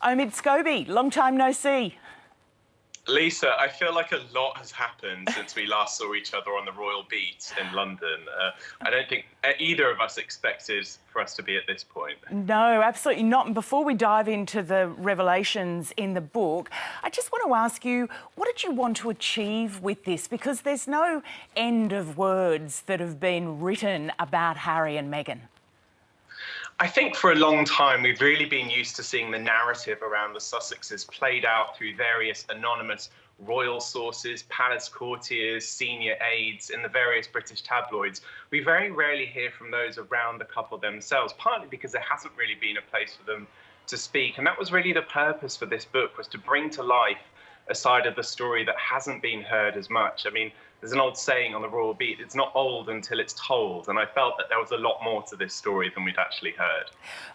Omid Scobie, long time no see. Lisa, I feel like a lot has happened since we last saw each other on the Royal Beat in London. I don't think either of us expected for us to be at this point. No, absolutely not. And before we dive into the revelations in the book, I just want to ask you, what did you want to achieve with this? Because there's no end of words that have been written about Harry and Meghan. I think for a long time we've really been used to seeing the narrative around the Sussexes played out through various anonymous royal sources, palace courtiers, senior aides in the various British tabloids. We very rarely hear from those around the couple themselves, partly because there hasn't really been a place for them to speak. And that was really the purpose for this book, was to bring to life a side of the story that hasn't been heard as much. I mean, there's an old saying on the Royal Beat, it's not old until it's told. And I felt that there was a lot more to this story than we'd actually heard.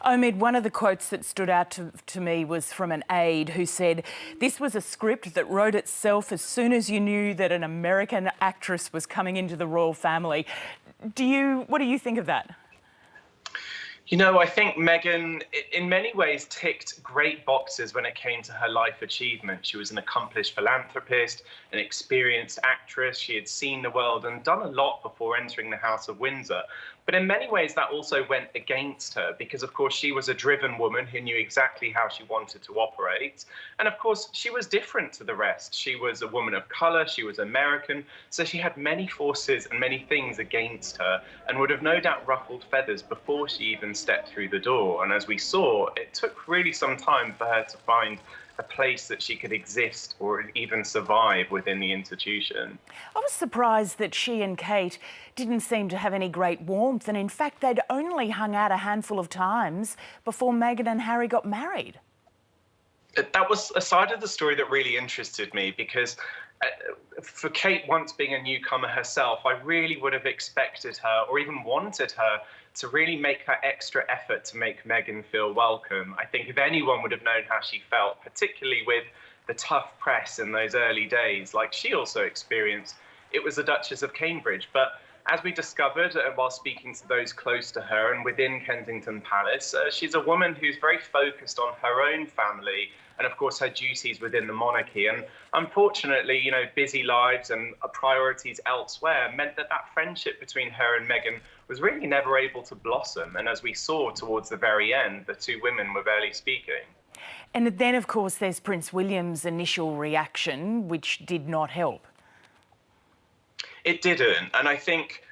Omid, one of the quotes that stood out to me was from an aide who said, "This was a script that wrote itself as soon as you knew that an American actress was coming into the royal family." What do you think of that? You know, I think Meghan, in many ways, ticked great boxes when it came to her life achievement. She was an accomplished philanthropist, an experienced actress. She had seen the world and done a lot before entering the House of Windsor. But in many ways, that also went against her because, of course, she was a driven woman who knew exactly how she wanted to operate. And, of course, she was different to the rest. She was a woman of colour. She was American. So she had many forces and many things against her and would have no doubt ruffled feathers before she even stepped through the door. And as we saw, it took really some time for her to find a place that she could exist or even survive within the institution. I was surprised that she and Kate didn't seem to have any great warmth, and in fact they'd only hung out a handful of times before Meghan and Harry got married. That was a side of the story that really interested me because for Kate, once being a newcomer herself, I really would have expected her or even wanted her to really make that extra effort to make Meghan feel welcome. I think if anyone would have known how she felt, particularly with the tough press in those early days, like she also experienced, it was the Duchess of Cambridge. But as we discovered while speaking to those close to her and within Kensington Palace, she's a woman who's very focused on her own family and, of course, her duties within the monarchy. And unfortunately, you know, busy lives and priorities elsewhere meant that that friendship between her and Meghan was really never able to blossom. And as we saw towards the very end, the two women were barely speaking. And then, of course, there's Prince William's initial reaction, which did not help. It didn't. And I think,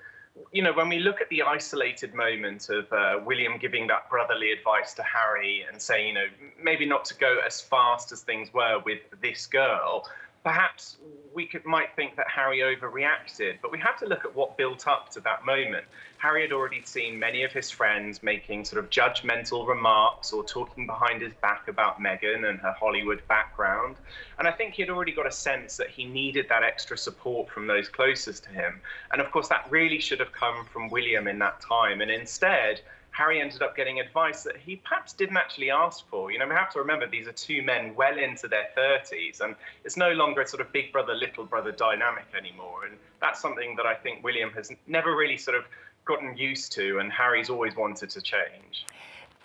you know, when we look at the isolated moment of William giving that brotherly advice to Harry and saying, you know, maybe not to go as fast as things were with this girl, perhaps we might think that Harry overreacted, but we have to look at what built up to that moment. Harry had already seen many of his friends making sort of judgmental remarks or talking behind his back about Meghan and her Hollywood background. And I think he had already got a sense that he needed that extra support from those closest to him. And of course, that really should have come from William in that time. And instead, Harry ended up getting advice that he perhaps didn't actually ask for. You know, we have to remember these are two men well into their 30s, and it's no longer a sort of big brother, little brother dynamic anymore. And that's something that I think William has never really sort of gotten used to, and Harry's always wanted to change.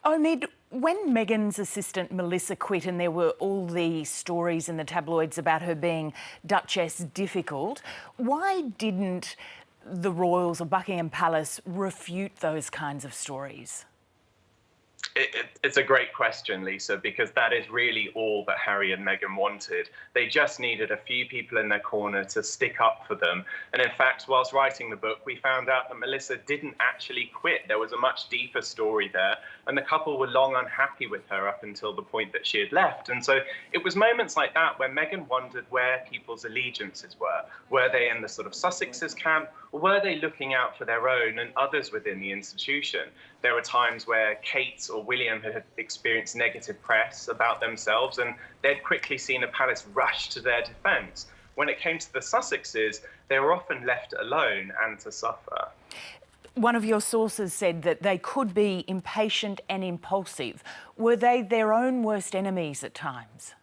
Omid, when Meghan's assistant Melissa quit and there were all the stories in the tabloids about her being Duchess difficult, why didn't the royals of Buckingham Palace refute those kinds of stories? It's a great question, Lisa, because that is really all that Harry and Meghan wanted. They just needed a few people in their corner to stick up for them. And in fact, whilst writing the book, we found out that Melissa didn't actually quit. There was a much deeper story there, and the couple were long unhappy with her up until the point that she had left. And so it was moments like that where Meghan wondered where people's allegiances were. Were they in the sort of Sussexes camp, or were they looking out for their own and others within the institution? There were times where Kate or William had experienced negative press about themselves, and they'd quickly seen a palace rush to their defence. When it came to the Sussexes, they were often left alone and to suffer. One of your sources said that they could be impatient and impulsive. Were they their own worst enemies at times?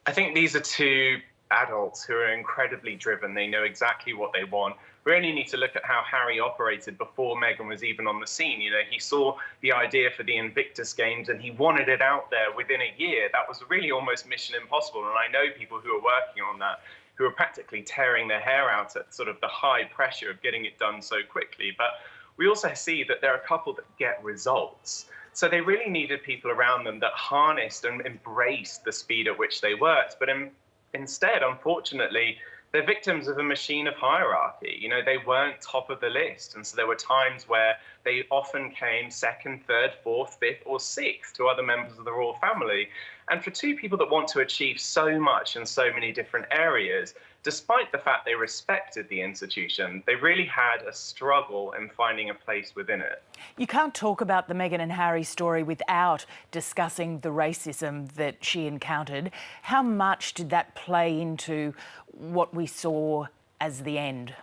I think these are two adults who are incredibly driven. They know exactly what they want. We only need to look at how Harry operated before Meghan was even on the scene. You know, he saw the idea for the Invictus Games and he wanted it out there within a year. That was really almost mission impossible. And I know people who are working on that who are practically tearing their hair out at sort of the high pressure of getting it done so quickly. But we also see that there are a couple that get results. So they really needed people around them that harnessed and embraced the speed at which they worked. But instead, unfortunately, they're victims of a machine of hierarchy. You know, they weren't top of the list. And so there were times where they often came second, third, fourth, fifth, or sixth to other members of the royal family. And for two people that want to achieve so much in so many different areas, despite the fact they respected the institution, they really had a struggle in finding a place within it. You can't talk about the Meghan and Harry story without discussing the racism that she encountered. How much did that play into what we saw as the end?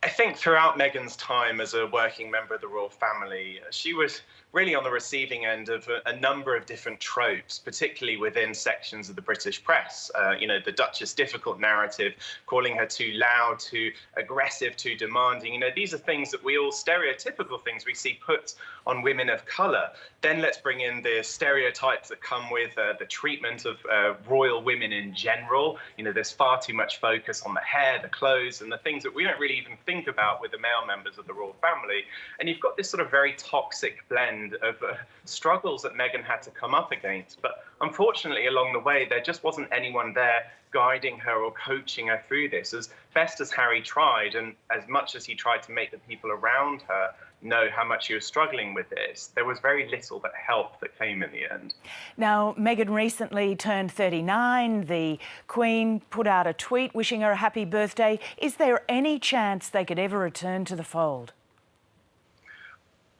I think throughout Meghan's time as a working member of the royal family, she was really on the receiving end of a number of different tropes, particularly within sections of the British press. You know, the Duchess difficult narrative, calling her too loud, too aggressive, too demanding. You know, these are things that we all, stereotypical things we see put on women of colour. Then let's bring in the stereotypes that come with the treatment of royal women in general. You know, there's far too much focus on the hair, the clothes, and the things that we don't really even think about with the male members of the royal family. And you've got this sort of very toxic blend of struggles that Meghan had to come up against. But unfortunately, along the way, there just wasn't anyone there guiding her or coaching her through this. As best as Harry tried, and as much as he tried to make the people around her know how much she was struggling with this, there was very little that help that came in the end. Now, Meghan recently turned 39. The Queen put out a tweet wishing her a happy birthday. Is there any chance they could ever return to the fold?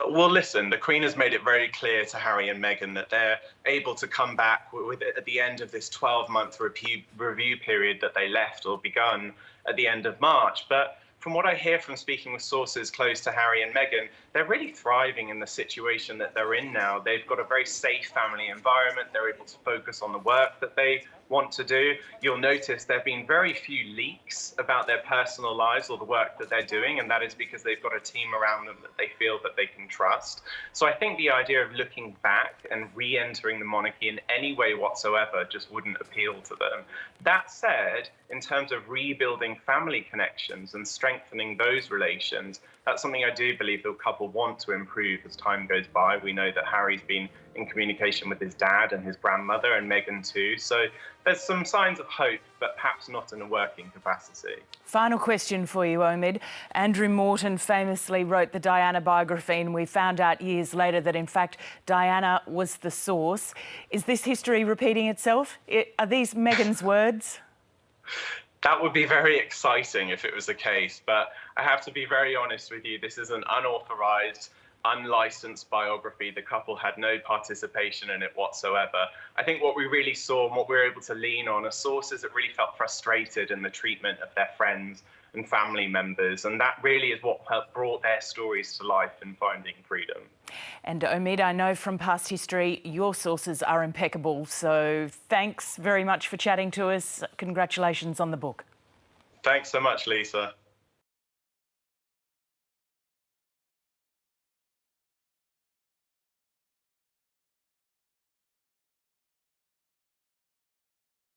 Well, listen, the Queen has made it very clear to Harry and Meghan that they're able to come back with at the end of this 12-month review period that they left or begun at the end of March. But from what I hear from speaking with sources close to Harry and Meghan, they're really thriving in the situation that they're in now. They've got a very safe family environment. They're able to focus on the work that they want to do. You'll notice there have been very few leaks about their personal lives or the work that they're doing, and that is because they've got a team around them that they feel that they can trust. So I think the idea of looking back and re-entering the monarchy in any way whatsoever just wouldn't appeal to them. That said, in terms of rebuilding family connections and strengthening those relations, that's something I do believe the couple want to improve as time goes by. We know that Harry's been in communication with his dad and his grandmother, and Meghan too. So there's some signs of hope, but perhaps not in a working capacity. Final question for you, Omid. Andrew Morton famously wrote the Diana biography, and we found out years later that, in fact, Diana was the source. Is this history repeating itself? Are these Meghan's words? That would be very exciting if it was the case, but I have to be very honest with you. This is an unauthorised, unlicensed biography. The couple had no participation in it whatsoever. I think what we really saw and what we were able to lean on are sources that really felt frustrated in the treatment of their friends and family members, and that really is what brought their stories to life in Finding Freedom. And Omid, I know from past history your sources are impeccable, so thanks very much for chatting to us. Congratulations on the book. Thanks so much, Lisa.